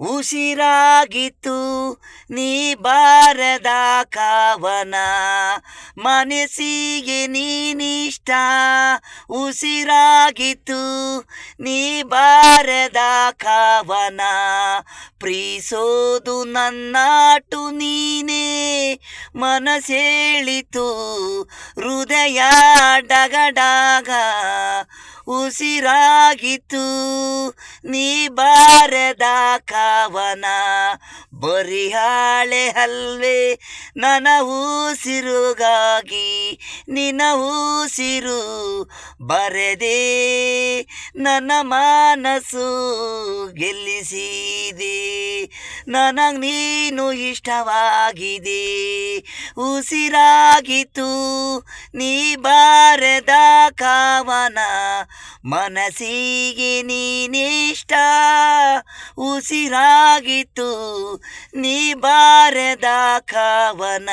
ಉಸಿರಾಗಿತ್ತು ನೀ ಬಾರದ ಕಾವನ, ಮನಸ್ಸಿಗೆ ನೀನಿಷ್ಟ. ಉಸಿರಾಗಿತ್ತು ನೀ ಬಾರದ ಕಾವನ, ಪ್ರೀಸೋದು ನನ್ನಾಟು ನೀನೇ. ಮನಸ್ಸೇಳಿತು ಹೃದಯ ಡಗಡಾಗ, ಉಸಿರಾಗಿತ್ತು ನೀ ಬಾರದ ಕಾವನ. ಬರಿಹಾಳೆ ಹಲ್ವೆ ನನ್ನ ಉಸಿರುಗಾಗಿ, ನಿನ್ನ ಉಸಿರು ಬರೆದೆ ನನ್ನ ಮನಸ್ಸು ಗೆಲ್ಲಿಸಿದೆ. ನನಗೆ ನೀನು ಇಷ್ಟವಾಗಿದೆ, ಉಸಿರಾಗಿತ್ತು ನೀ ಬಾರದ ಕಾವನ, ಮನಸ್ಸಿಗೆ ನೀನಿಷ್ಟ. ಉಸಿರಾಗಿತ್ತು ನೀ ಬಾರದ ಕಾವನ.